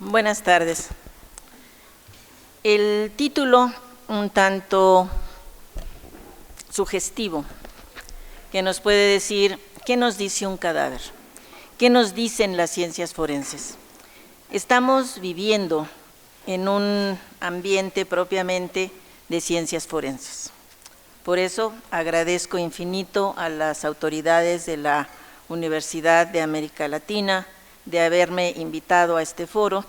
Buenas tardes. El título un tanto sugestivo, que nos puede decir qué nos dice un cadáver, qué nos dicen las ciencias forenses. Estamos viviendo en un ambiente propiamente de ciencias forenses. Por eso agradezco infinito a las autoridades de la Universidad de América Latina de haberme invitado a este foro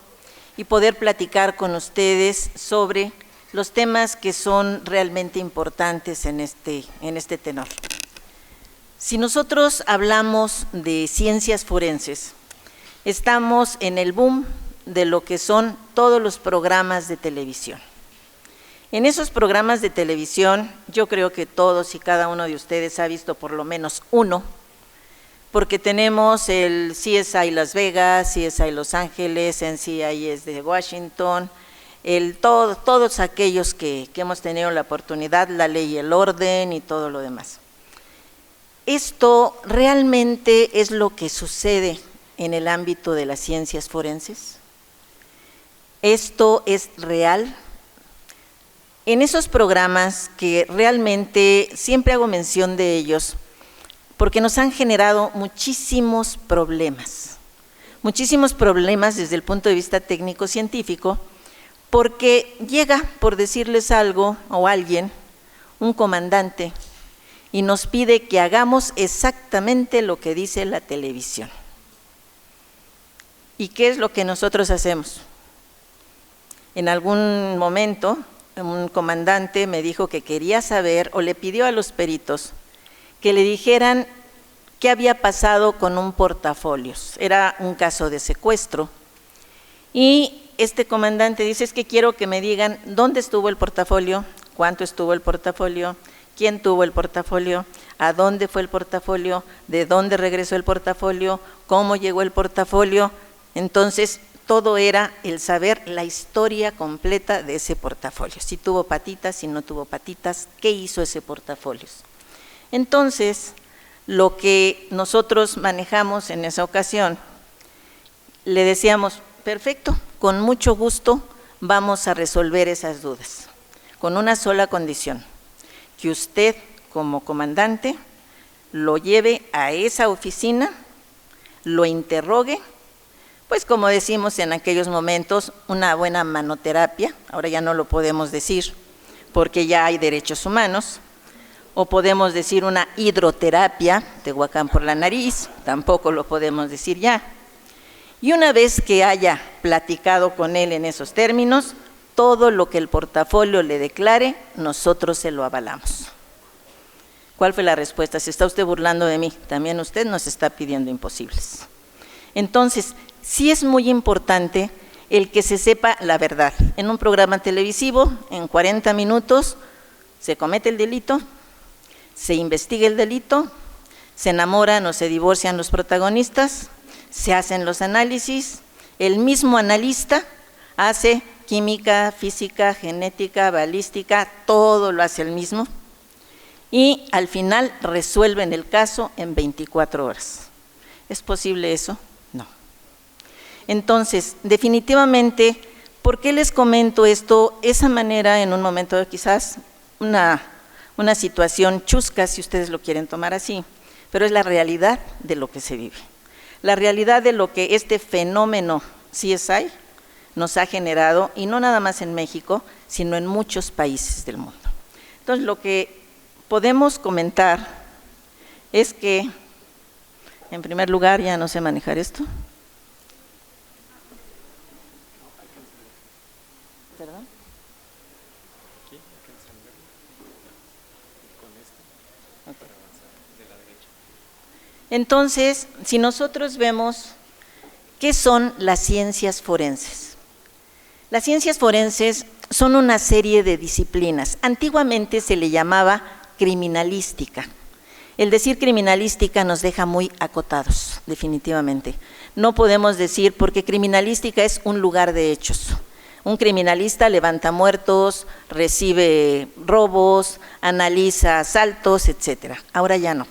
y poder platicar con ustedes sobre los temas que son realmente importantes en este tenor. Si nosotros hablamos de ciencias forenses, estamos en el boom de lo que son todos los programas de televisión. En esos programas de televisión, yo creo que todos y cada uno de ustedes ha visto por lo menos uno, porque tenemos el CSI Las Vegas, CSI Los Ángeles, NCIS de Washington, todos aquellos que hemos tenido la oportunidad, La Ley y el Orden y todo lo demás. ¿Esto realmente es lo que sucede en el ámbito de las ciencias forenses? ¿Esto es real? En esos programas que realmente siempre hago mención de ellos, porque nos han generado muchísimos problemas desde el punto de vista técnico-científico, porque llega, por decirles algo, o alguien, un comandante, y nos pide que hagamos exactamente lo que dice la televisión. ¿Y qué es lo que nosotros hacemos? En algún momento, un comandante me dijo que quería saber, o le pidió a los peritos, que le dijeran qué había pasado con un portafolios. Era un caso de secuestro. Y este comandante dice, es que quiero que me digan dónde estuvo el portafolio, cuánto estuvo el portafolio, quién tuvo el portafolio, a dónde fue el portafolio, de dónde regresó el portafolio, cómo llegó el portafolio. Entonces, todo era el saber la historia completa de ese portafolio. Si tuvo patitas, si no tuvo patitas, qué hizo ese portafolio. Entonces, lo que nosotros manejamos en esa ocasión, le decíamos, perfecto, con mucho gusto vamos a resolver esas dudas, con una sola condición, que usted como comandante lo lleve a esa oficina, lo interrogue, pues como decimos en aquellos momentos, una buena manoterapia, ahora ya no lo podemos decir porque ya hay derechos humanos, o podemos decir una hidroterapia, tehuacán por la nariz, tampoco lo podemos decir ya. Y una vez que haya platicado con él en esos términos, todo lo que el portafolio le declare, nosotros se lo avalamos. ¿Cuál fue la respuesta? Se está usted burlando de mí, también usted nos está pidiendo imposibles. Entonces, sí es muy importante el que se sepa la verdad. En un programa televisivo, en 40 minutos, se comete el delito, se investiga el delito, se enamoran o se divorcian los protagonistas, se hacen los análisis, el mismo analista hace química, física, genética, balística, todo lo hace el mismo, y al final resuelven el caso en 24 horas. ¿Es posible eso? No. Entonces, definitivamente, ¿por qué les comento esto? Esa manera, en un momento de quizás una situación chusca, si ustedes lo quieren tomar así, pero es la realidad de lo que se vive. La realidad de lo que este fenómeno CSI nos ha generado, y no nada más en México, sino en muchos países del mundo. Entonces, lo que podemos comentar es que, en primer lugar, ya no sé manejar esto. ¿Perdón? Entonces, si nosotros vemos qué son las ciencias forenses. Las ciencias forenses son una serie de disciplinas. Antiguamente se le llamaba criminalística. El decir criminalística nos deja muy acotados, definitivamente. No podemos decir, porque criminalística es un lugar de hechos. Un criminalista levanta muertos, recibe robos, analiza asaltos, etcétera. Ahora ya no.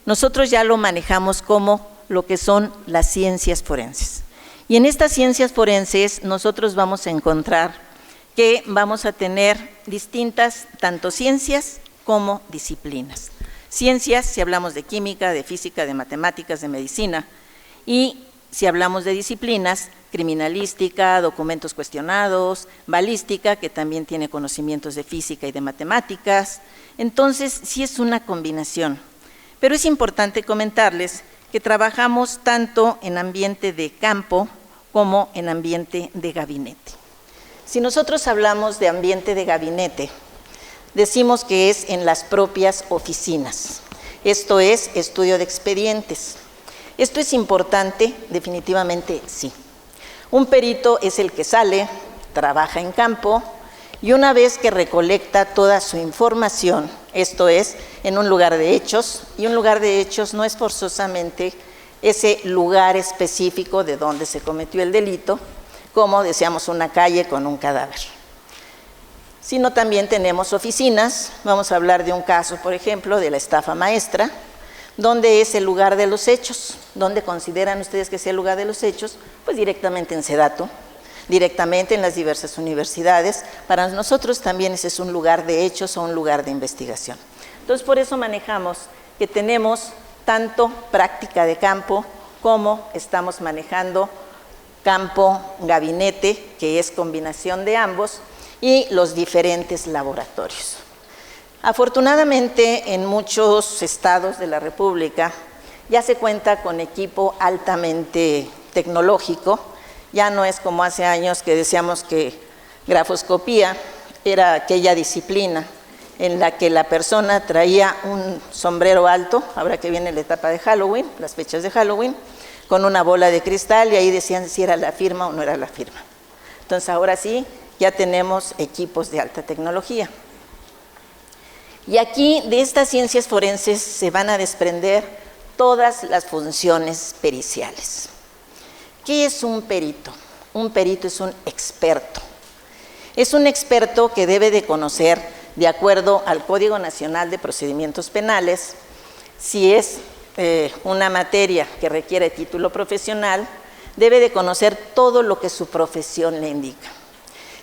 Nosotros ya lo manejamos como lo que son las ciencias forenses. Y en estas ciencias forenses nosotros vamos a encontrar que vamos a tener distintas tanto ciencias como disciplinas. Ciencias, si hablamos de química, de física, de matemáticas, de medicina, y si hablamos de disciplinas, criminalística, documentos cuestionados, balística, que también tiene conocimientos de física y de matemáticas. Entonces, sí es una combinación. Pero es importante comentarles que trabajamos tanto en ambiente de campo como en ambiente de gabinete. Si nosotros hablamos de ambiente de gabinete, decimos que es en las propias oficinas. Esto es estudio de expedientes. ¿Esto es importante? Definitivamente sí. Un perito es el que sale, trabaja en campo y una vez que recolecta toda su información, esto es, en un lugar de hechos, y un lugar de hechos no es forzosamente ese lugar específico de donde se cometió el delito, como decíamos una calle con un cadáver. Sino también tenemos oficinas, vamos a hablar de un caso, por ejemplo, de la estafa maestra, donde es el lugar de los hechos. ¿Dónde consideran ustedes que sea el lugar de los hechos? Pues directamente en SEDATU, directamente en las diversas universidades. Para nosotros también ese es un lugar de hechos o un lugar de investigación. Entonces, por eso manejamos que tenemos tanto práctica de campo como estamos manejando campo-gabinete, que es combinación de ambos, y los diferentes laboratorios. Afortunadamente, en muchos estados de la República ya se cuenta con equipo altamente tecnológico, ya no es como hace años que decíamos que grafoscopía era aquella disciplina en la que la persona traía un sombrero alto, ahora que viene la etapa de Halloween, las fechas de Halloween, con una bola de cristal y ahí decían si era la firma o no era la firma. Entonces ahora sí, ya tenemos equipos de alta tecnología. Y aquí de estas ciencias forenses se van a desprender todas las funciones periciales. ¿Qué es un perito? Un perito es un experto. Es un experto que debe de conocer, de acuerdo al Código Nacional de Procedimientos Penales, si es una materia que requiere título profesional, debe de conocer todo lo que su profesión le indica.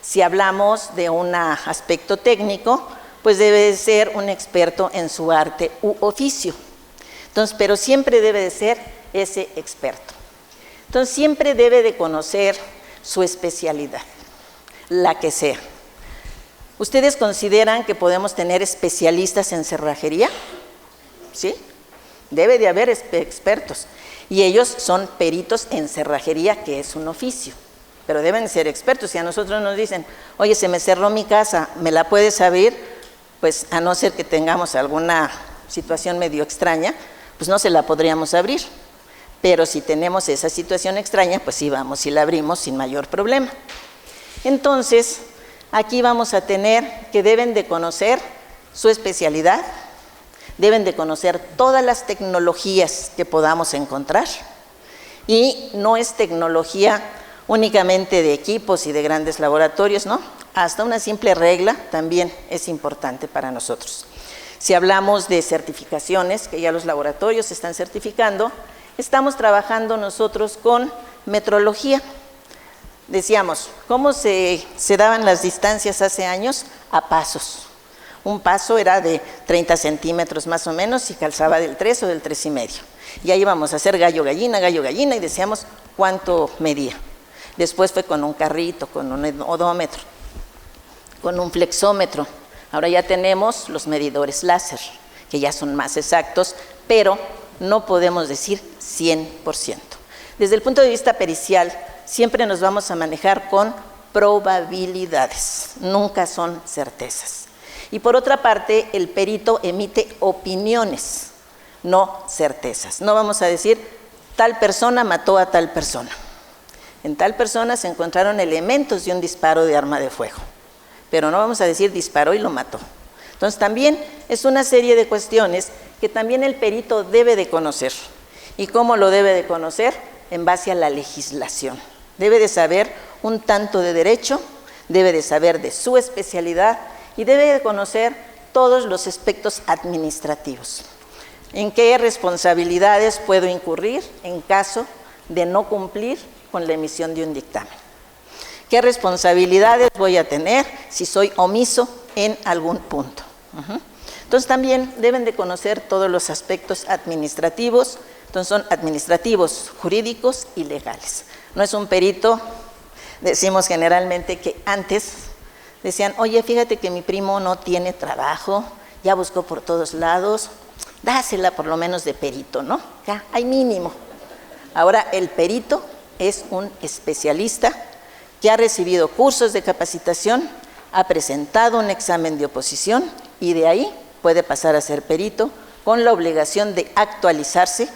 Si hablamos de un aspecto técnico, pues debe de ser un experto en su arte u oficio. Entonces, pero siempre debe de ser ese experto. Entonces, siempre debe de conocer su especialidad, la que sea. ¿Ustedes consideran que podemos tener especialistas en cerrajería? ¿Sí? Debe de haber expertos. Y ellos son peritos en cerrajería, que es un oficio. Pero deben ser expertos. Si a nosotros nos dicen, oye, se me cerró mi casa, ¿me la puedes abrir? Pues a no ser que tengamos alguna situación medio extraña, pues no se la podríamos abrir. Pero si tenemos esa situación extraña, pues sí vamos y la abrimos sin mayor problema. Entonces, aquí vamos a tener que deben de conocer su especialidad, deben de conocer todas las tecnologías que podamos encontrar, y no es tecnología únicamente de equipos y de grandes laboratorios, ¿no? Hasta una simple regla también es importante para nosotros. Si hablamos de certificaciones, que ya los laboratorios están certificando, estamos trabajando nosotros con metrología. Decíamos, ¿cómo se daban las distancias hace años? A pasos. Un paso era de 30 centímetros más o menos y calzaba del 3 o del 3,5. Y ahí íbamos a hacer gallo-gallina, y decíamos cuánto medía. Después fue con un carrito, con un odómetro, con un flexómetro. Ahora ya tenemos los medidores láser, que ya son más exactos, pero no podemos decir 100%. Desde el punto de vista pericial, siempre nos vamos a manejar con probabilidades, nunca son certezas. Y por otra parte, el perito emite opiniones, no certezas. No vamos a decir, tal persona mató a tal persona. En tal persona se encontraron elementos de un disparo de arma de fuego, pero no vamos a decir disparó y lo mató. Entonces también es una serie de cuestiones que también el perito debe de conocer. ¿Y cómo lo debe de conocer? En base a la legislación. Debe de saber un tanto de derecho, debe de saber de su especialidad y debe de conocer todos los aspectos administrativos. ¿En qué responsabilidades puedo incurrir en caso de no cumplir con la emisión de un dictamen. ¿Qué responsabilidades voy a tener si soy omiso en algún punto? Entonces también deben de conocer todos los aspectos administrativos. Entonces son administrativos, jurídicos y legales. No es un perito, decimos generalmente que antes decían, oye, fíjate que mi primo no tiene trabajo, ya buscó por todos lados, dásela por lo menos de perito, ¿no? Ya, hay mínimo. Ahora el perito es un especialista que ha recibido cursos de capacitación, ha presentado un examen de oposición y de ahí puede pasar a ser perito con la obligación de actualizarse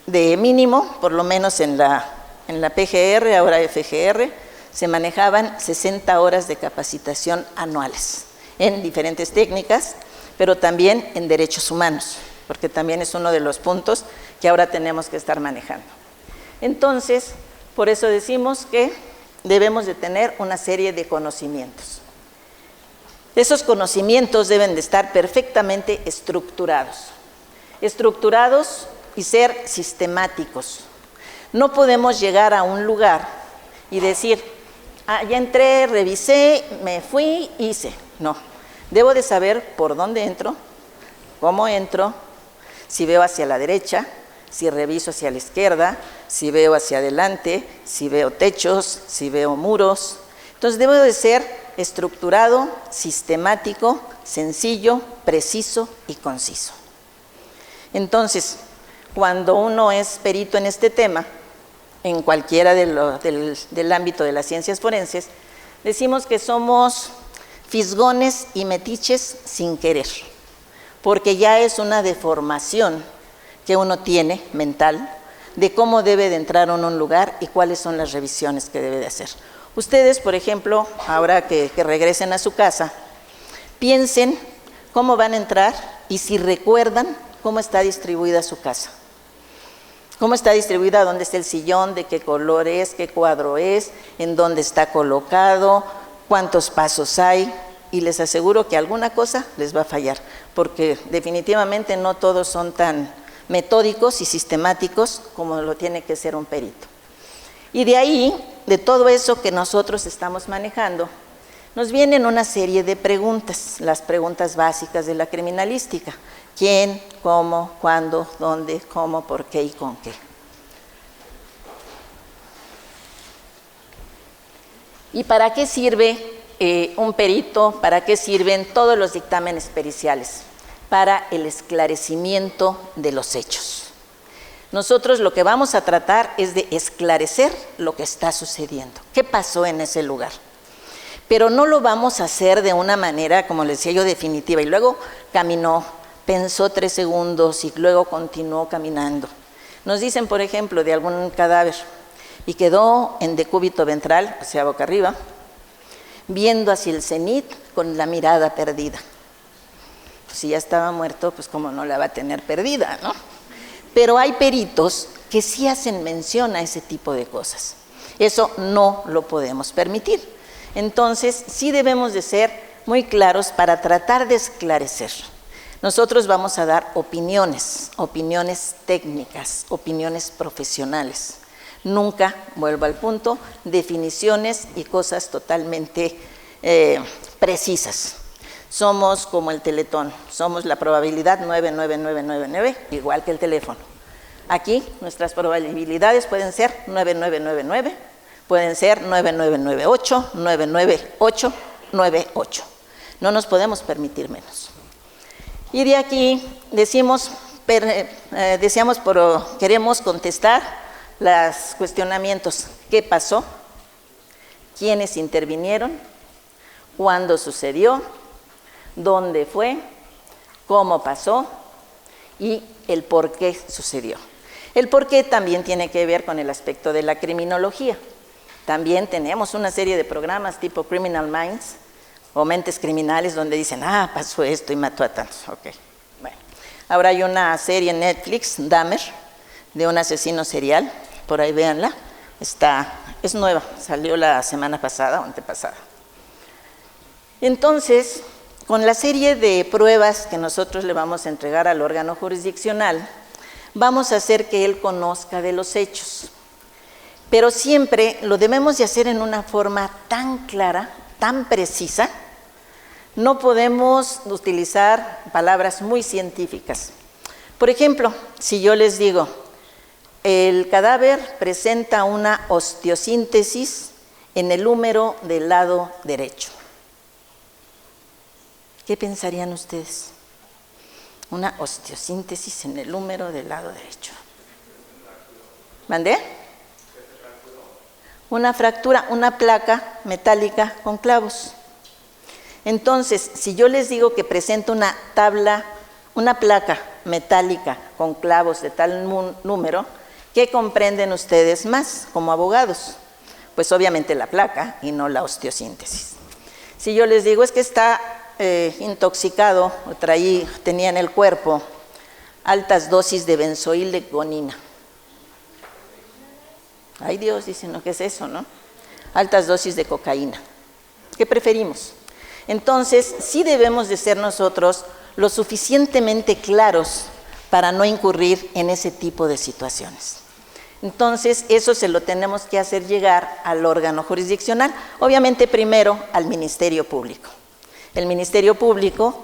de mínimo, por lo menos en la PGR, ahora FGR, se manejaban 60 horas de capacitación anuales en diferentes técnicas, pero también en derechos humanos, porque también es uno de los puntos que ahora tenemos que estar manejando. Entonces, por eso decimos que debemos de tener una serie de conocimientos. Esos conocimientos deben de estar perfectamente estructurados y ser sistemáticos. No podemos llegar a un lugar y decir, ya entré, revisé, me fui, hice. No, debo de saber por dónde entro, cómo entro, si veo hacia la derecha, si reviso hacia la izquierda, si veo hacia adelante, si veo techos, si veo muros. Entonces debo de ser estructurado, sistemático, sencillo, preciso y conciso. Entonces, cuando uno es perito en este tema, en cualquiera del ámbito de las ciencias forenses, decimos que somos fisgones y metiches sin querer, porque ya es una deformación que uno tiene mental de cómo debe de entrar en un lugar y cuáles son las revisiones que debe de hacer. Ustedes, por ejemplo, ahora que regresen a su casa, piensen cómo van a entrar y si recuerdan cómo está distribuida su casa. Cómo está distribuida, dónde está el sillón, de qué color es, qué cuadro es, en dónde está colocado, cuántos pasos hay, y les aseguro que alguna cosa les va a fallar, porque definitivamente no todos son tan metódicos y sistemáticos como lo tiene que ser un perito. Y de ahí, de todo eso que nosotros estamos manejando, nos vienen una serie de preguntas, las preguntas básicas de la criminalística. ¿Quién, cómo, cuándo, dónde, cómo, por qué y con qué? ¿Y para qué sirve un perito? ¿Para qué sirven todos los dictámenes periciales? Para el esclarecimiento de los hechos. Nosotros lo que vamos a tratar es de esclarecer lo que está sucediendo. ¿Qué pasó en ese lugar? Pero no lo vamos a hacer de una manera, como les decía yo, definitiva. Y luego caminó, pensó 3 segundos y luego continuó caminando. Nos dicen, por ejemplo, de algún cadáver y quedó en decúbito ventral, o sea, boca arriba, viendo hacia el cenit con la mirada perdida. Pues si ya estaba muerto, pues cómo no la va a tener perdida, ¿no? Pero hay peritos que sí hacen mención a ese tipo de cosas. Eso no lo podemos permitir. Entonces, sí debemos de ser muy claros para tratar de esclarecer. Nosotros vamos a dar opiniones técnicas, opiniones profesionales. Nunca, vuelvo al punto, definiciones y cosas totalmente precisas. Somos como el Teletón, somos la probabilidad 99999, igual que el teléfono. Aquí nuestras probabilidades pueden ser 9999, pueden ser 9998, 99898. No nos podemos permitir menos. Y de aquí queremos contestar los cuestionamientos. ¿Qué pasó? ¿Quiénes intervinieron? ¿Cuándo sucedió? ¿Dónde fue? ¿Cómo pasó? Y el por qué sucedió. El por qué también tiene que ver con el aspecto de la criminología. También tenemos una serie de programas tipo Criminal Minds o Mentes Criminales donde dicen, pasó esto y mató a tantos. Okay. Bueno. Ahora hay una serie en Netflix, Dahmer, de un asesino serial. Por ahí véanla. Es nueva, salió la semana pasada o antepasada. Entonces, con la serie de pruebas que nosotros le vamos a entregar al órgano jurisdiccional, vamos a hacer que él conozca de los hechos. pero siempre lo debemos de hacer en una forma tan clara, tan precisa. No podemos utilizar palabras muy científicas. Por ejemplo, si yo les digo, el cadáver presenta una osteosíntesis en el húmero del lado derecho. ¿Qué pensarían ustedes? Una osteosíntesis en el húmero del lado derecho. ¿Mandé? Una fractura, una placa metálica con clavos. Entonces, si yo les digo que presenta una placa metálica con clavos de tal número, ¿qué comprenden ustedes más como abogados? Pues obviamente la placa y no la osteosíntesis. Si yo les digo es que está intoxicado, tenía en el cuerpo altas dosis de benzoil de gonina. Ay Dios, dicen, ¿no? ¿Qué es eso, no? Altas dosis de cocaína. ¿Qué preferimos? Entonces, sí debemos de ser nosotros lo suficientemente claros para no incurrir en ese tipo de situaciones. Entonces, eso se lo tenemos que hacer llegar al órgano jurisdiccional, obviamente primero al Ministerio Público. El Ministerio Público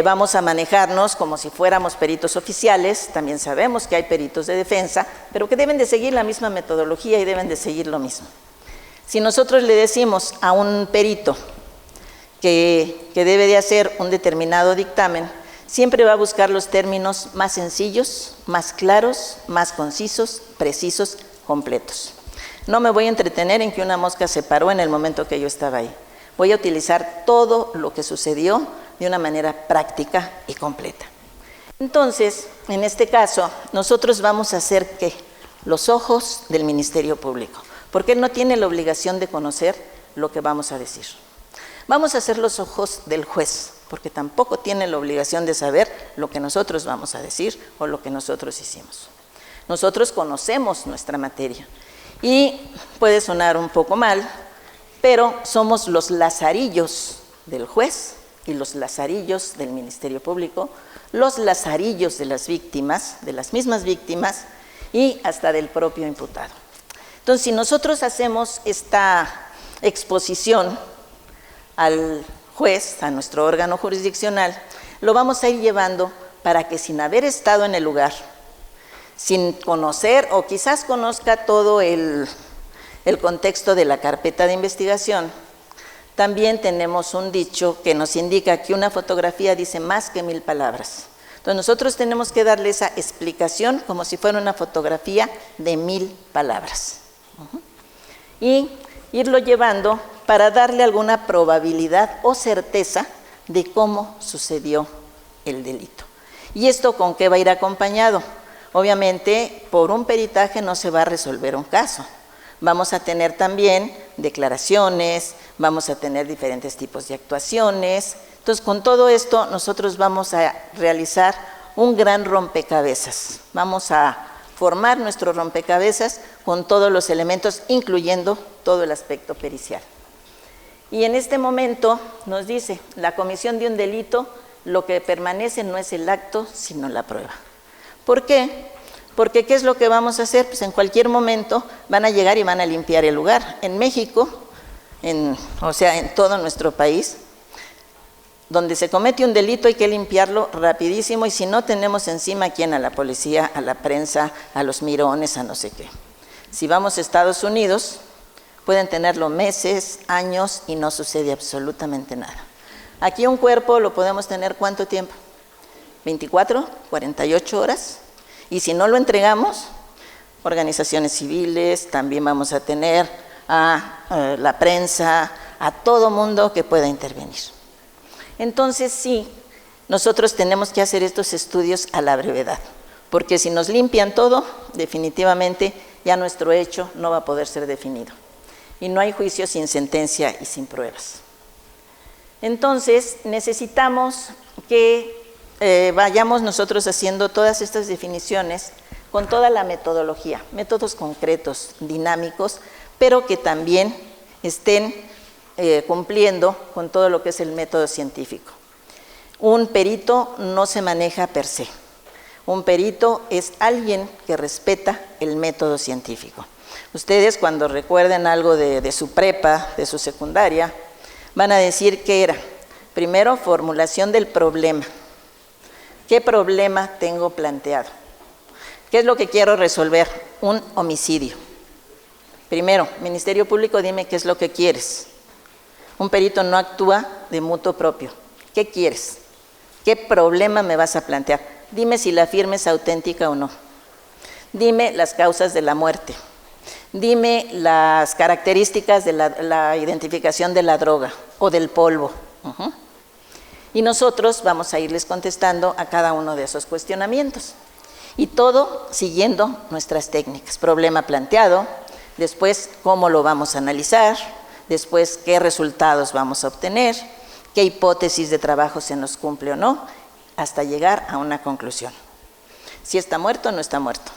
vamos a manejarnos como si fuéramos peritos oficiales, también sabemos que hay peritos de defensa, pero que deben de seguir la misma metodología y deben de seguir lo mismo. Si nosotros le decimos a un perito que debe de hacer un determinado dictamen, siempre va a buscar los términos más sencillos, más claros, más concisos, precisos, completos. No me voy a entretener en que una mosca se paró en el momento que yo estaba ahí. Voy a utilizar todo lo que sucedió de una manera práctica y completa. Entonces, en este caso, nosotros vamos a hacer ¿qué? Los ojos del Ministerio Público, porque él no tiene la obligación de conocer lo que vamos a decir. Vamos a hacer los ojos del juez, porque tampoco tiene la obligación de saber lo que nosotros vamos a decir o lo que nosotros hicimos. Nosotros conocemos nuestra materia y puede sonar un poco mal, pero somos los lazarillos del juez y los lazarillos del Ministerio Público, los lazarillos de las víctimas, de las mismas víctimas y hasta del propio imputado. Entonces, si nosotros hacemos esta exposición al juez, a nuestro órgano jurisdiccional, lo vamos a ir llevando para que sin haber estado en el lugar, sin conocer o quizás conozca todo el contexto de la carpeta de investigación, también tenemos un dicho que nos indica que una fotografía dice más que 1000 palabras. Entonces nosotros tenemos que darle esa explicación como si fuera una fotografía de 1000 palabras. Y irlo llevando para darle alguna probabilidad o certeza de cómo sucedió el delito. ¿Y esto con qué va a ir acompañado? Obviamente, por un peritaje no se va a resolver un caso. Vamos a tener también declaraciones, vamos a tener diferentes tipos de actuaciones. Entonces, con todo esto, nosotros vamos a realizar un gran rompecabezas. Vamos a formar nuestro rompecabezas con todos los elementos, incluyendo todo el aspecto pericial. Y en este momento nos dice, la comisión de un delito, lo que permanece no es el acto, sino la prueba. ¿Por qué? Porque ¿qué es lo que vamos a hacer? Pues en cualquier momento van a llegar y van a limpiar el lugar. En México, en todo nuestro país, donde se comete un delito hay que limpiarlo rapidísimo y si no tenemos encima, ¿a quién? A la policía, a la prensa, a los mirones, a no sé qué. Si vamos a Estados Unidos, pueden tenerlo meses, años y no sucede absolutamente nada. Aquí un cuerpo lo podemos tener ¿cuánto tiempo? 24, 48 horas. Y si no lo entregamos, organizaciones civiles, también vamos a tener a la prensa, a todo mundo que pueda intervenir. Entonces sí, nosotros tenemos que hacer estos estudios a la brevedad, porque si nos limpian todo, definitivamente ya nuestro hecho no va a poder ser definido. Y no hay juicio sin sentencia y sin pruebas. Entonces necesitamos que vayamos nosotros haciendo todas estas definiciones con toda la metodología, métodos concretos, dinámicos, pero que también estén cumpliendo con todo lo que es el método científico. Un perito no se maneja per se. Un perito es alguien que respeta el método científico. Ustedes cuando recuerden algo de su prepa, de su secundaria, van a decir que era, primero, formulación del problema. ¿Qué problema tengo planteado? ¿Qué es lo que quiero resolver? Un homicidio. Primero, Ministerio Público, dime qué es lo que quieres. Un perito no actúa de mutuo propio. ¿Qué quieres? ¿Qué problema me vas a plantear? Dime si la firma es auténtica o no. Dime las causas de la muerte. Dime las características de la identificación de la droga o del polvo. Y nosotros vamos a irles contestando a cada uno de esos cuestionamientos. Y todo siguiendo nuestras técnicas. Problema planteado, después cómo lo vamos a analizar, después qué resultados vamos a obtener, qué hipótesis de trabajo se nos cumple o no, hasta llegar a una conclusión. Si está muerto o no está muerto.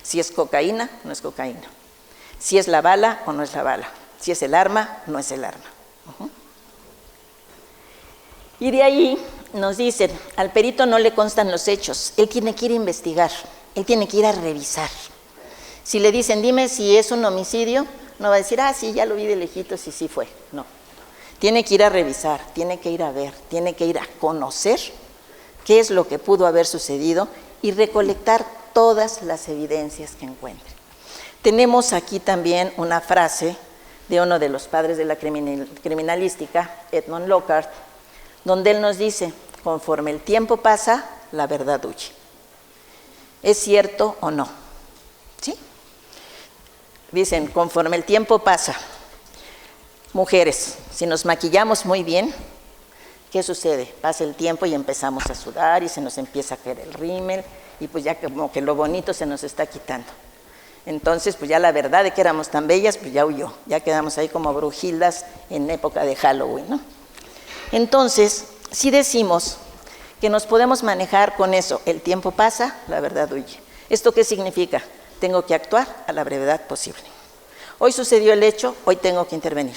Si es cocaína o no es cocaína. Si es la bala o no es la bala. Si es el arma o no es el arma. Y de ahí nos dicen, al perito no le constan los hechos, él tiene que ir a investigar, él tiene que ir a revisar. Si le dicen, dime si es un homicidio, no va a decir, sí, ya lo vi de lejitos y sí fue. No, tiene que ir a revisar, tiene que ir a ver, tiene que ir a conocer qué es lo que pudo haber sucedido y recolectar todas las evidencias que encuentre. Tenemos aquí también una frase de uno de los padres de la criminalística, Edmond Lockhart, donde él nos dice, conforme el tiempo pasa, la verdad huye. ¿Es cierto o no? ¿Sí? Dicen, conforme el tiempo pasa, mujeres, si nos maquillamos muy bien, ¿qué sucede? Pasa el tiempo y empezamos a sudar y se nos empieza a caer el rímel y pues ya como que lo bonito se nos está quitando. Entonces, pues ya la verdad de que éramos tan bellas, pues ya huyó, ya quedamos ahí como brujildas en época de Halloween, ¿no? Entonces, si decimos que nos podemos manejar con eso, el tiempo pasa, la verdad huye. ¿Esto qué significa? Tengo que actuar a la brevedad posible. Hoy sucedió el hecho, hoy tengo que intervenir.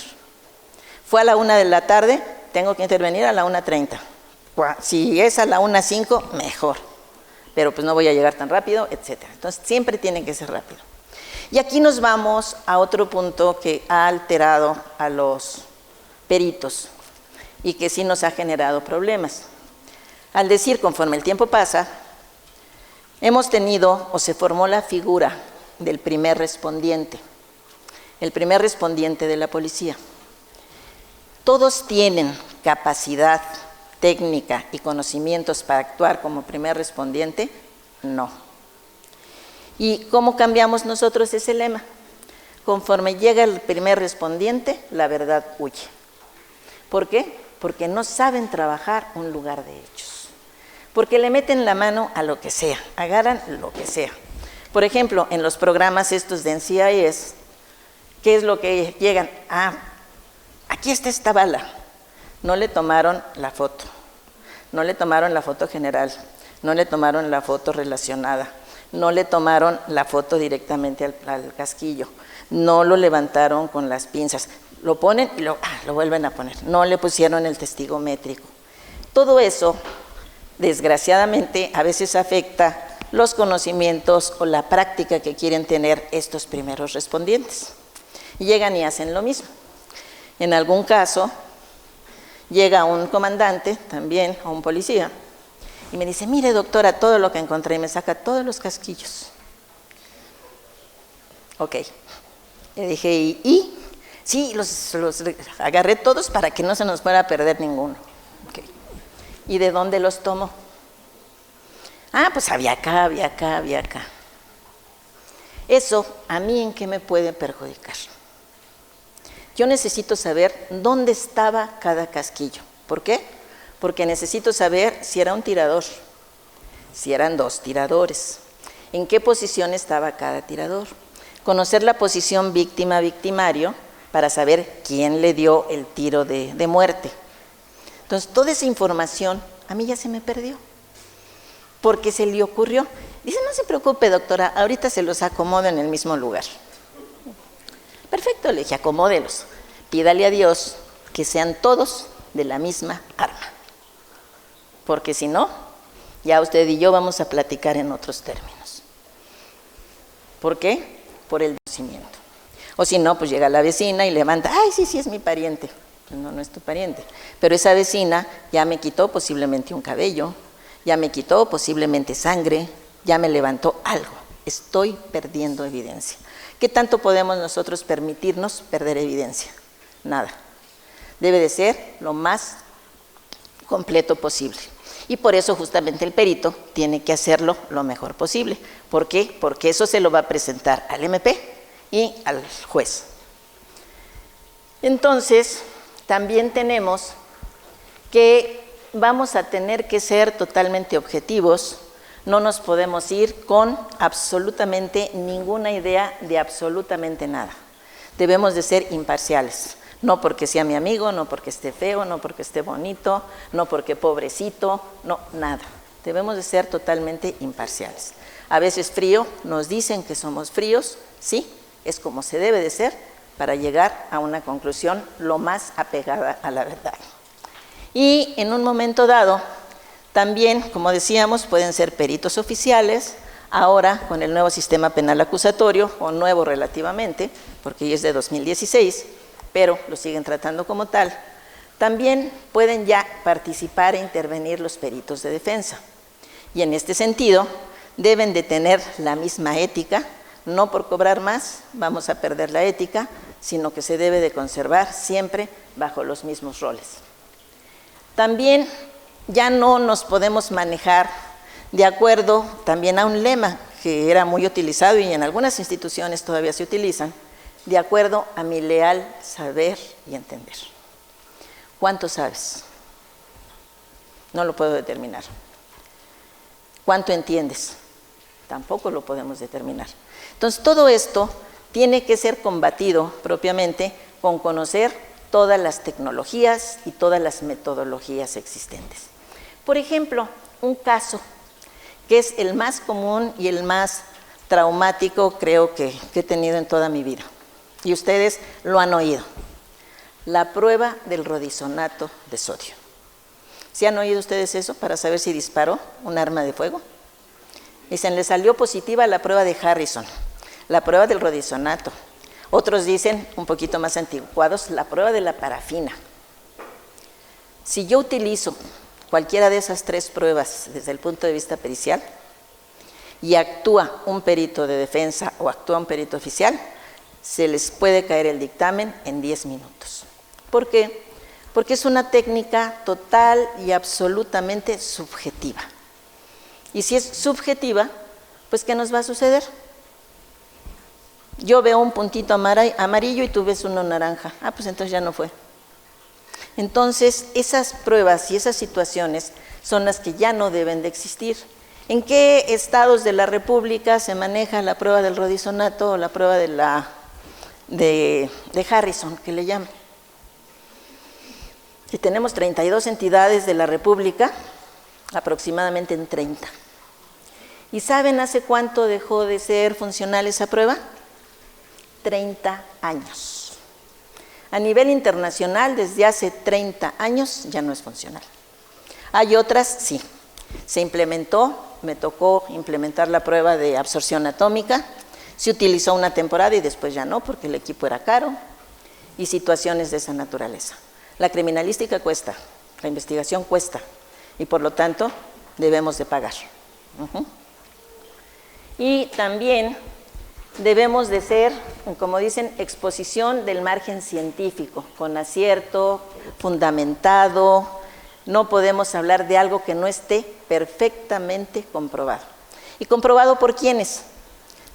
Fue a la 1 de la tarde, tengo que intervenir a la 1:30. Si es a la 1:05, mejor. Pero pues no voy a llegar tan rápido, etc. Entonces, siempre tiene que ser rápido. Y aquí nos vamos a otro punto que ha alterado a los peritos y que sí nos ha generado problemas. Al decir conforme el tiempo pasa, hemos tenido o se formó la figura del primer respondiente, el primer respondiente de la policía. ¿Todos tienen capacidad técnica y conocimientos para actuar como primer respondiente? No. ¿Y cómo cambiamos nosotros ese lema? Conforme llega el primer respondiente, la verdad huye. ¿Por qué? Porque no saben trabajar un lugar de hechos. Porque le meten la mano a lo que sea, agarran lo que sea. Por ejemplo, en los programas estos de NCIS, ¿qué es lo que llegan? Aquí está esta bala. No le tomaron la foto, no le tomaron la foto general, no le tomaron la foto relacionada, no le tomaron la foto directamente al casquillo, no lo levantaron con las pinzas, lo ponen y lo vuelven a poner, no le pusieron el testigo métrico. Todo eso, desgraciadamente, a veces afecta los conocimientos o la práctica que quieren tener estos primeros respondientes. Y llegan y hacen lo mismo. En algún caso, llega un comandante también, o un policía, y me dice, mire doctora, todo lo que encontré, y me saca todos los casquillos. Ok. Le dije, ¿y? Sí, los agarré todos para que no se nos fuera a perder ninguno. Okay. ¿Y de dónde los tomó? Pues había acá, había acá, había acá. Eso, ¿a mí en qué me puede perjudicar? Yo necesito saber dónde estaba cada casquillo. ¿Por qué? Porque necesito saber si era un tirador, si eran 2 tiradores, en qué posición estaba cada tirador, conocer la posición víctima-victimario para saber quién le dio el tiro de muerte. Entonces, toda esa información a mí ya se me perdió, porque se le ocurrió. Dice, no se preocupe doctora, ahorita se los acomodo en el mismo lugar. Perfecto, le dije, acomódelos, pídale a Dios que sean todos de la misma arma. Porque si no, ya usted y yo vamos a platicar en otros términos. ¿Por qué? Por el conocimiento. O si no, pues llega la vecina y levanta, ¡ay, sí, sí, es mi pariente! Pues no, no es tu pariente. Pero esa vecina ya me quitó posiblemente un cabello, ya me quitó posiblemente sangre, ya me levantó algo. Estoy perdiendo evidencia. ¿Qué tanto podemos nosotros permitirnos perder evidencia? Nada. Debe de ser lo más completo posible. Y por eso justamente el perito tiene que hacerlo lo mejor posible. ¿Por qué? Porque eso se lo va a presentar al MP y al juez. Entonces, también tenemos que vamos a tener que ser totalmente objetivos, no nos podemos ir con absolutamente ninguna idea de absolutamente nada. Debemos de ser imparciales, no porque sea mi amigo, no porque esté feo, no porque esté bonito, no porque pobrecito, no, nada. Debemos de ser totalmente imparciales. A veces frío, nos dicen que somos fríos, sí, es como se debe de ser para llegar a una conclusión lo más apegada a la verdad. Y en un momento dado, también, como decíamos, pueden ser peritos oficiales, ahora con el nuevo sistema penal acusatorio, o nuevo relativamente, porque ya es de 2016, pero lo siguen tratando como tal. También pueden ya participar e intervenir los peritos de defensa. Y en este sentido, deben de tener la misma ética, no por cobrar más vamos a perder la ética, sino que se debe de conservar siempre bajo los mismos roles. También ya no nos podemos manejar de acuerdo también a un lema que era muy utilizado y en algunas instituciones todavía se utilizan, de acuerdo a mi leal saber y entender. ¿Cuánto sabes? No lo puedo determinar. ¿Cuánto entiendes? Tampoco lo podemos determinar. Entonces, todo esto tiene que ser combatido propiamente con conocer todas las tecnologías y todas las metodologías existentes. Por ejemplo, un caso que es el más común y el más traumático, creo que he tenido en toda mi vida, y ustedes lo han oído, la prueba del rodisonato de sodio. ¿Sí han oído ustedes eso para saber si disparó un arma de fuego? Dicen, le salió positiva la prueba de Harrison, la prueba del rodisonato. Otros dicen, un poquito más anticuados, la prueba de la parafina. Si yo utilizo cualquiera de esas tres pruebas desde el punto de vista pericial y actúa un perito de defensa o actúa un perito oficial, se les puede caer el dictamen en 10 minutos. ¿Por qué? Porque es una técnica total y absolutamente subjetiva. Y si es subjetiva, pues ¿qué nos va a suceder? Yo veo un puntito amarillo y tú ves uno naranja. Ah, pues entonces ya no fue. Entonces, esas pruebas y esas situaciones son las que ya no deben de existir. ¿En qué estados de la República se maneja la prueba del rodisonato o la prueba de Harrison, que le llaman? Y tenemos 32 entidades de la República, aproximadamente en 30. ¿Y saben hace cuánto dejó de ser funcional esa prueba? 30 años. A nivel internacional, desde hace 30 años ya no es funcional. Hay otras, sí. Se implementó, me tocó implementar la prueba de absorción atómica, se utilizó una temporada y después ya no, porque el equipo era caro, y situaciones de esa naturaleza. La criminalística cuesta, la investigación cuesta, y por lo tanto debemos de pagar. Y también debemos de ser, como dicen, exposición del margen científico, con acierto, fundamentado. No podemos hablar de algo que no esté perfectamente comprobado. ¿Y comprobado por quiénes?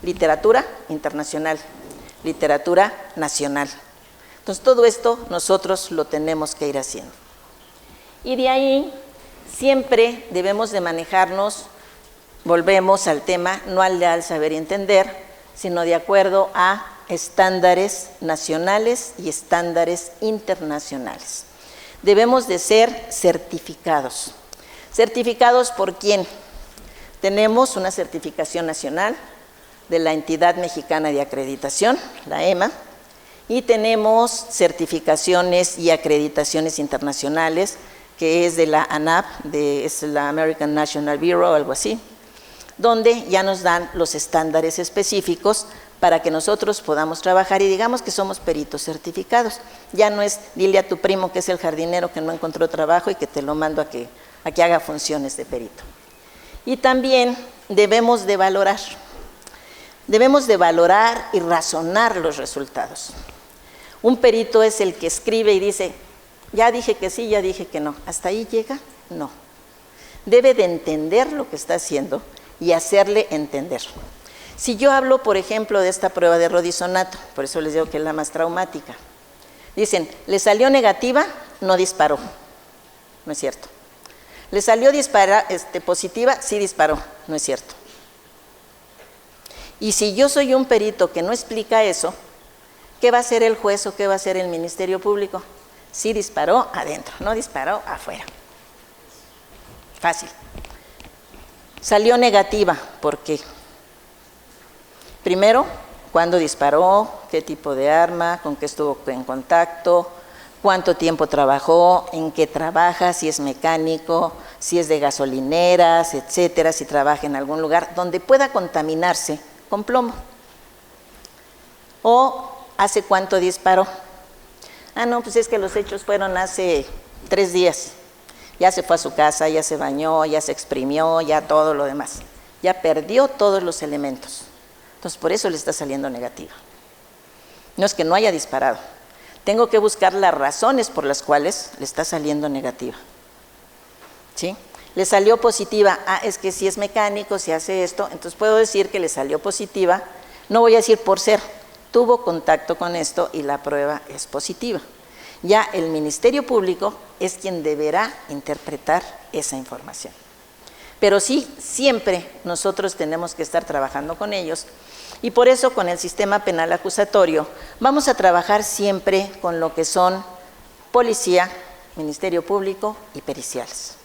Literatura internacional, literatura nacional. Entonces, todo esto nosotros lo tenemos que ir haciendo. Y de ahí siempre debemos de manejarnos, volvemos al tema, no al leal saber y entender, sino de acuerdo a estándares nacionales y estándares internacionales. Debemos de ser certificados. ¿Certificados por quién? Tenemos una certificación nacional de la Entidad Mexicana de Acreditación, la EMA, y tenemos certificaciones y acreditaciones internacionales, que es de la ANAP, es la American National Bureau, algo así, donde ya nos dan los estándares específicos para que nosotros podamos trabajar y digamos que somos peritos certificados. Ya no es dile a tu primo que es el jardinero que no encontró trabajo y que te lo mando a que haga funciones de perito. Y también debemos de valorar y razonar los resultados. Un perito es el que escribe y dice, ya dije que sí, ya dije que no. ¿Hasta ahí llega? No. Debe de entender lo que está haciendo y hacerle entender. Si yo hablo, por ejemplo, de esta prueba de rodizonato, por eso les digo que es la más traumática. Dicen, le salió negativa, no disparó. No es cierto. Le salió positiva, sí disparó. No es cierto. Y si yo soy un perito que no explica eso, ¿qué va a hacer el juez o qué va a hacer el Ministerio Público? Sí disparó, adentro, no disparó, afuera. Fácil. Salió negativa, ¿por qué? Primero, ¿cuándo disparó? ¿Qué tipo de arma? ¿Con qué estuvo en contacto? ¿Cuánto tiempo trabajó? ¿En qué trabaja? Si es mecánico, si es de gasolineras, etcétera, si trabaja en algún lugar donde pueda contaminarse con plomo. ¿O hace cuánto disparó? Ah, no, pues es que los hechos fueron hace 3 días. Ya se fue a su casa, ya se bañó, ya se exprimió, ya todo lo demás. Ya perdió todos los elementos. Entonces, por eso le está saliendo negativa. No es que no haya disparado. Tengo que buscar las razones por las cuales le está saliendo negativa. ¿Sí? Le salió positiva, es que si es mecánico, si hace esto, entonces puedo decir que le salió positiva, no voy a decir por ser, tuvo contacto con esto y la prueba es positiva. Ya el Ministerio Público es quien deberá interpretar esa información. Pero sí, siempre nosotros tenemos que estar trabajando con ellos y por eso con el sistema penal acusatorio vamos a trabajar siempre con lo que son policía, Ministerio Público y periciales.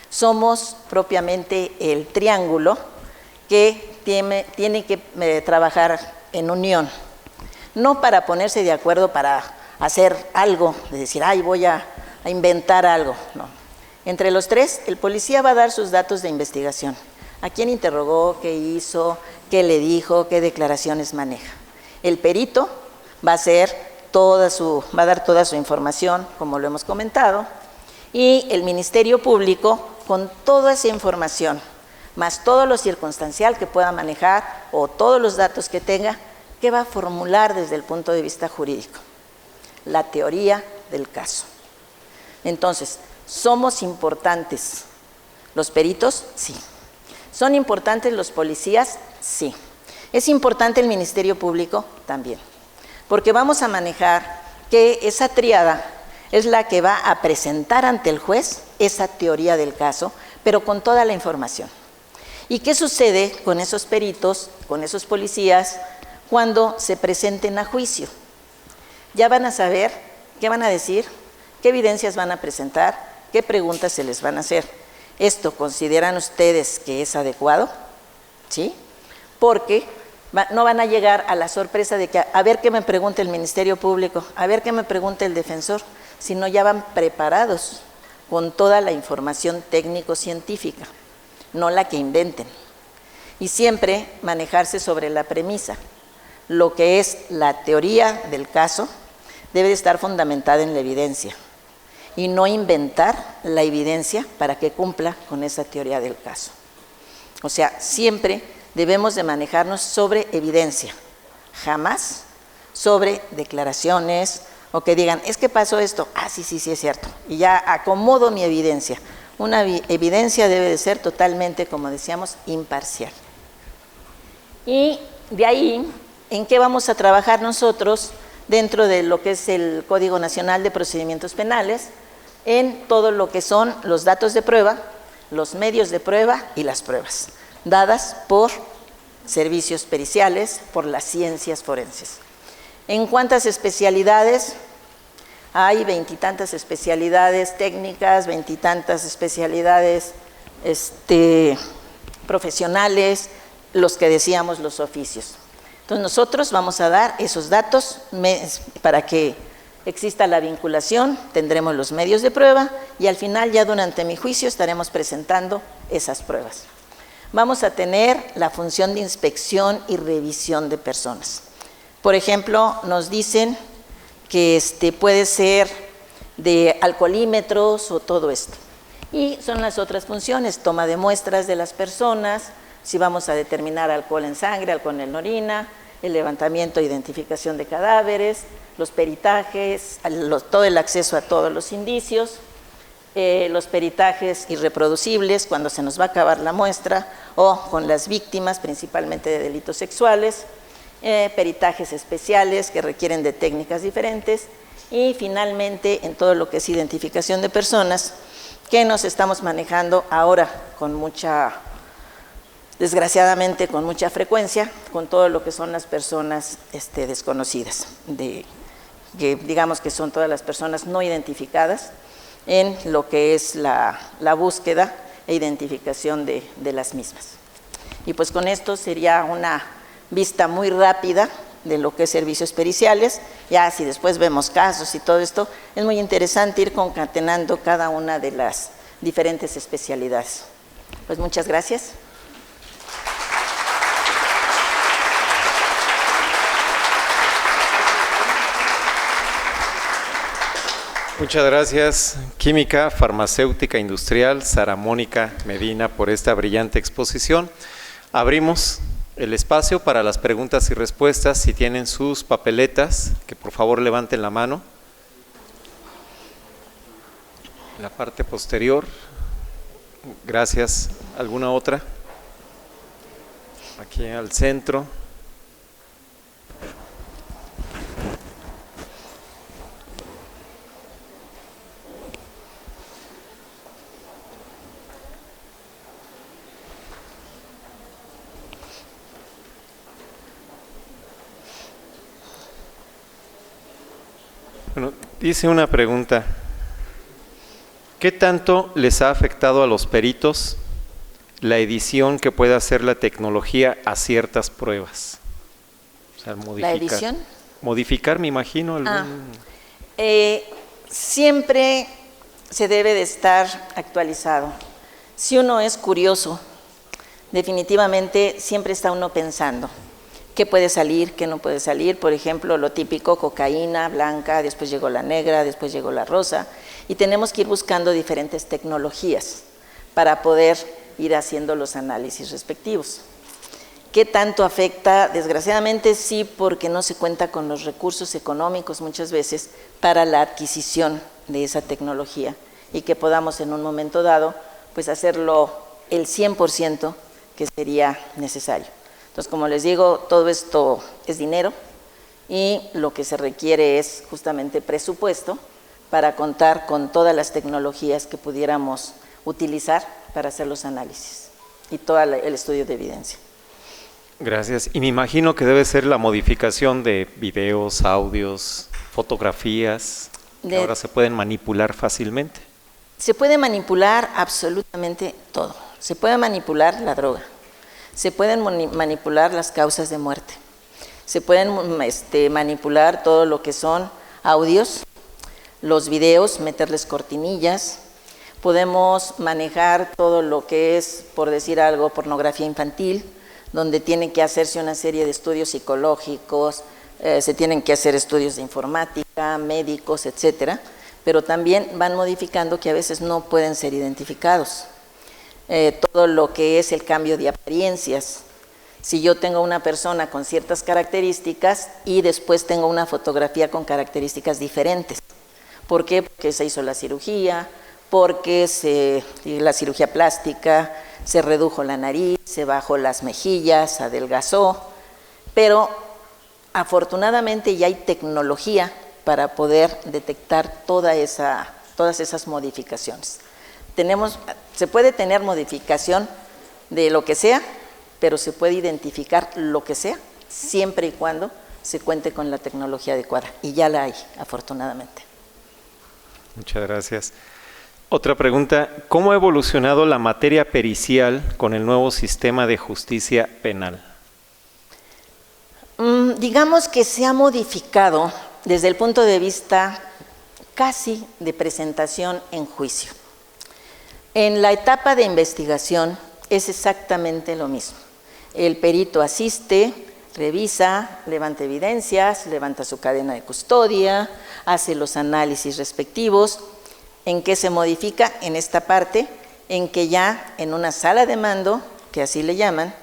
Somos propiamente el triángulo que tiene que trabajar en unión, no para ponerse de acuerdo para hacer algo, de decir, ay, voy a inventar algo, no. Entre los tres, el policía va a dar sus datos de investigación, a quién interrogó, qué hizo, qué le dijo, qué declaraciones maneja. El perito va a dar toda su información, como lo hemos comentado, y el Ministerio Público, con toda esa información, más todo lo circunstancial que pueda manejar o todos los datos que tenga, ¿qué va a formular desde el punto de vista jurídico? La teoría del caso. Entonces, ¿somos importantes los peritos? Sí. ¿Son importantes los policías? Sí. ¿Es importante el Ministerio Público? También. Porque vamos a manejar que esa tríada es la que va a presentar ante el juez esa teoría del caso, pero con toda la información. ¿Y qué sucede con esos peritos, con esos policías, cuando se presenten a juicio? Ya van a saber qué van a decir, qué evidencias van a presentar, qué preguntas se les van a hacer. ¿Esto consideran ustedes que es adecuado? ¿Sí? Porque no van a llegar a la sorpresa de que a ver qué me pregunta el Ministerio Público, a ver qué me pregunta el defensor, sino ya van preparados con toda la información técnico-científica, no la que inventen. Y siempre manejarse sobre la premisa. Lo que es la teoría del caso debe de estar fundamentada en la evidencia y no inventar la evidencia para que cumpla con esa teoría del caso. O sea, siempre debemos de manejarnos sobre evidencia, jamás sobre declaraciones o que digan, es que pasó esto, sí, es cierto, y ya acomodo mi evidencia. Una evidencia debe de ser totalmente, como decíamos, imparcial. Y de ahí, ¿en qué vamos a trabajar nosotros dentro de lo que es el Código Nacional de Procedimientos Penales? En todo lo que son los datos de prueba, los medios de prueba y las pruebas, dadas por servicios periciales, por las ciencias forenses. ¿En cuántas especialidades? Hay 20 y tantas especialidades técnicas, 20 y tantas especialidades profesionales, los que decíamos los oficios. Entonces nosotros vamos a dar esos datos para que exista la vinculación, tendremos los medios de prueba y al final ya durante mi juicio estaremos presentando esas pruebas. vamos a tener la función de inspección y revisión de personas. Por ejemplo, nos dicen que puede ser de alcoholímetros o todo esto. Y son las otras funciones, toma de muestras de las personas, si vamos a determinar alcohol en sangre, alcohol en orina, el levantamiento e identificación de cadáveres, los peritajes, todo el acceso a todos los indicios, los peritajes irreproducibles cuando se nos va a acabar la muestra o con las víctimas, principalmente de delitos sexuales, peritajes especiales que requieren de técnicas diferentes y finalmente en todo lo que es identificación de personas que nos estamos manejando ahora con desgraciadamente con mucha frecuencia, con todo lo que son las personas desconocidas, que digamos que son todas las personas no identificadas en lo que es la búsqueda e identificación de las mismas. Y pues con esto sería una vista muy rápida de lo que es servicios periciales. Ya si después vemos casos y todo esto, es muy interesante ir concatenando cada una de las diferentes especialidades. Pues muchas gracias. Muchas gracias, química, farmacéutica industrial, Sara Mónica Medina, por esta brillante exposición. Abrimos el espacio para las preguntas y respuestas. Si tienen sus papeletas, que por favor levanten la mano. La parte posterior. Gracias. ¿Alguna otra? Aquí al centro. Bueno, dice una pregunta. ¿Qué tanto les ha afectado a los peritos la edición que puede hacer la tecnología a ciertas pruebas? O sea, modificar. ¿La edición? Modificar, me imagino. Siempre se debe de estar actualizado. Si uno es curioso, definitivamente siempre está uno pensando qué puede salir, qué no puede salir. Por ejemplo, lo típico, cocaína blanca, después llegó la negra, después llegó la rosa, y tenemos que ir buscando diferentes tecnologías para poder ir haciendo los análisis respectivos. ¿Qué tanto afecta? Desgraciadamente sí, porque no se cuenta con los recursos económicos muchas veces para la adquisición de esa tecnología y que podamos en un momento dado pues hacerlo el 100% que sería necesario. Entonces, como les digo, todo esto es dinero y lo que se requiere es justamente presupuesto para contar con todas las tecnologías que pudiéramos utilizar para hacer los análisis y todo el estudio de evidencia. Gracias. Y me imagino que debe ser la modificación de videos, audios, fotografías, que ahora se pueden manipular fácilmente. Se puede manipular absolutamente todo. Se puede manipular la droga, se pueden manipular las causas de muerte, se pueden manipular todo lo que son audios, los videos, meterles cortinillas, podemos manejar todo lo que es, por decir algo, pornografía infantil, donde tienen que hacerse una serie de estudios psicológicos, se tienen que hacer estudios de informática, médicos, etcétera, pero también van modificando que a veces no pueden ser identificados. Todo lo que es el cambio de apariencias. Si yo tengo una persona con ciertas características y después tengo una fotografía con características diferentes. ¿Por qué? Porque se hizo la cirugía, porque la cirugía plástica, se redujo la nariz, se bajó las mejillas, adelgazó, pero afortunadamente ya hay tecnología para poder detectar todas esas modificaciones. Se puede tener modificación de lo que sea, pero se puede identificar lo que sea, siempre y cuando se cuente con la tecnología adecuada, y ya la hay, afortunadamente. Muchas gracias. Otra pregunta, ¿cómo ha evolucionado la materia pericial con el nuevo sistema de justicia penal? Digamos que se ha modificado desde el punto de vista casi de presentación en juicio. En la etapa de investigación es exactamente lo mismo. El perito asiste, revisa, levanta evidencias, levanta su cadena de custodia, hace los análisis respectivos. ¿En qué se modifica? En esta parte, en que ya en una sala de mando, que así le llaman,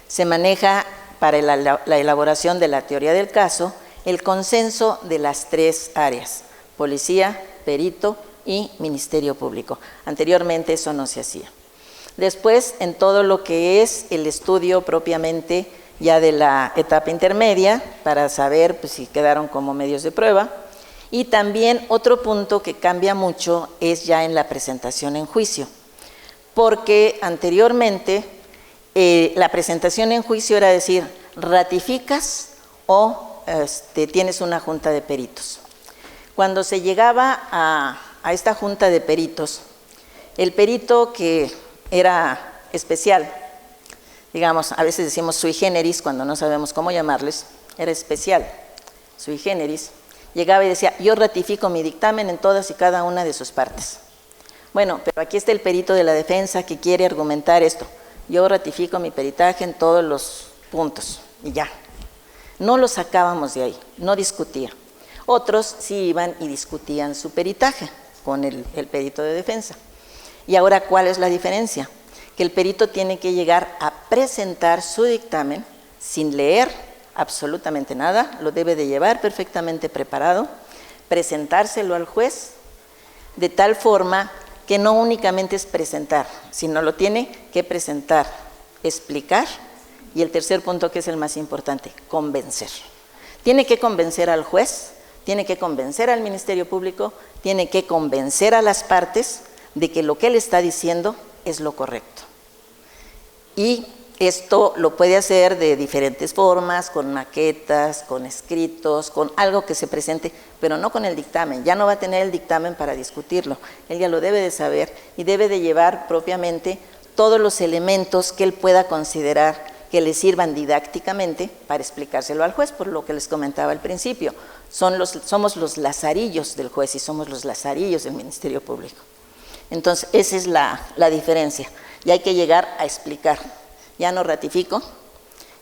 se maneja para la elaboración de la teoría del caso el consenso de las tres áreas: policía, perito y Ministerio Público. Anteriormente eso no se hacía. Después, en todo lo que es el estudio propiamente ya de la etapa intermedia, para saber pues, si quedaron como medios de prueba. Y también otro punto que cambia mucho es ya en la presentación en juicio, porque anteriormente la presentación en juicio era decir, ratificas o tienes una junta de peritos. Cuando se llegaba a esta junta de peritos, el perito que era especial, digamos, a veces decimos sui generis cuando no sabemos cómo llamarles, era especial, sui generis, llegaba y decía, yo ratifico mi dictamen en todas y cada una de sus partes. Bueno, pero aquí está el perito de la defensa que quiere argumentar esto. Yo ratifico mi peritaje en todos los puntos y ya. No lo sacábamos de ahí, no discutía. Otros sí iban y discutían su peritaje con el perito de defensa. Y ahora, ¿cuál es la diferencia? Que el perito tiene que llegar a presentar su dictamen sin leer absolutamente nada, lo debe de llevar perfectamente preparado, presentárselo al juez, de tal forma que no únicamente es presentar, sino lo tiene que presentar, explicar, y el tercer punto, que es el más importante, convencer. Tiene que convencer al juez, tiene que convencer al Ministerio Público, tiene que convencer a las partes de que lo que él está diciendo es lo correcto. Y esto lo puede hacer de diferentes formas, con maquetas, con escritos, con algo que se presente, pero no con el dictamen. Ya no va a tener el dictamen para discutirlo. Él ya lo debe de saber y debe de llevar propiamente todos los elementos que él pueda considerar que le sirvan didácticamente para explicárselo al juez, por lo que les comentaba al principio. Somos los lazarillos del juez y somos los lazarillos del Ministerio Público. Entonces, esa es la diferencia. Y hay que llegar a explicar. Ya no ratifico,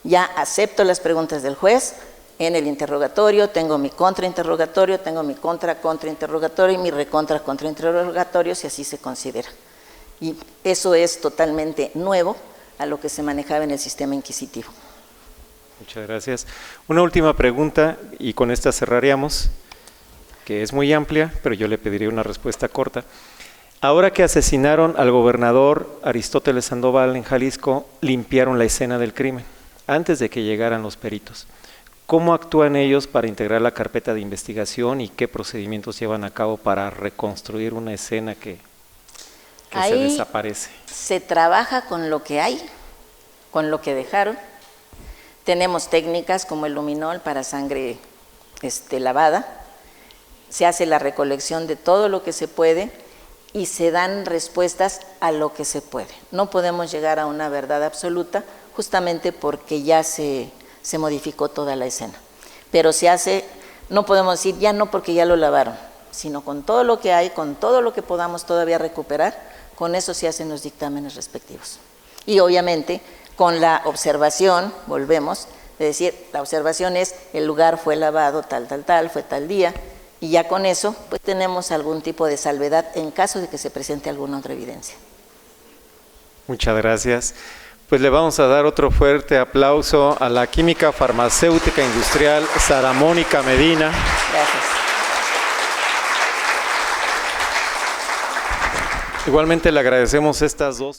ya acepto las preguntas del juez en el interrogatorio, tengo mi contrainterrogatorio, tengo mi contrainterrogatorio y mi recontrainterrogatorio, si así se considera. Y eso es totalmente nuevo a lo que se manejaba en el sistema inquisitivo. Muchas gracias. Una última pregunta y con esta cerraríamos, que es muy amplia, pero yo le pediría una respuesta corta. Ahora que asesinaron al gobernador Aristóteles Sandoval en Jalisco, limpiaron la escena del crimen, antes de que llegaran los peritos. ¿Cómo actúan ellos para integrar la carpeta de investigación y qué procedimientos llevan a cabo para reconstruir una escena que se desaparece? Se trabaja con lo que hay, con lo que dejaron. Tenemos técnicas como el luminol para sangre lavada. Se hace la recolección de todo lo que se puede y se dan respuestas a lo que se puede. No podemos llegar a una verdad absoluta justamente porque ya se modificó toda la escena. Pero se hace, no podemos decir ya no porque ya lo lavaron, sino con todo lo que hay, con todo lo que podamos todavía recuperar, con eso se hacen los dictámenes respectivos. Y obviamente con la observación, volvemos, de decir, la observación es el lugar fue lavado tal, fue tal día, y ya con eso pues tenemos algún tipo de salvedad en caso de que se presente alguna otra evidencia. Muchas gracias. Pues le vamos a dar otro fuerte aplauso a la química farmacéutica industrial Sara Mónica Medina. Gracias. Igualmente le agradecemos estas dos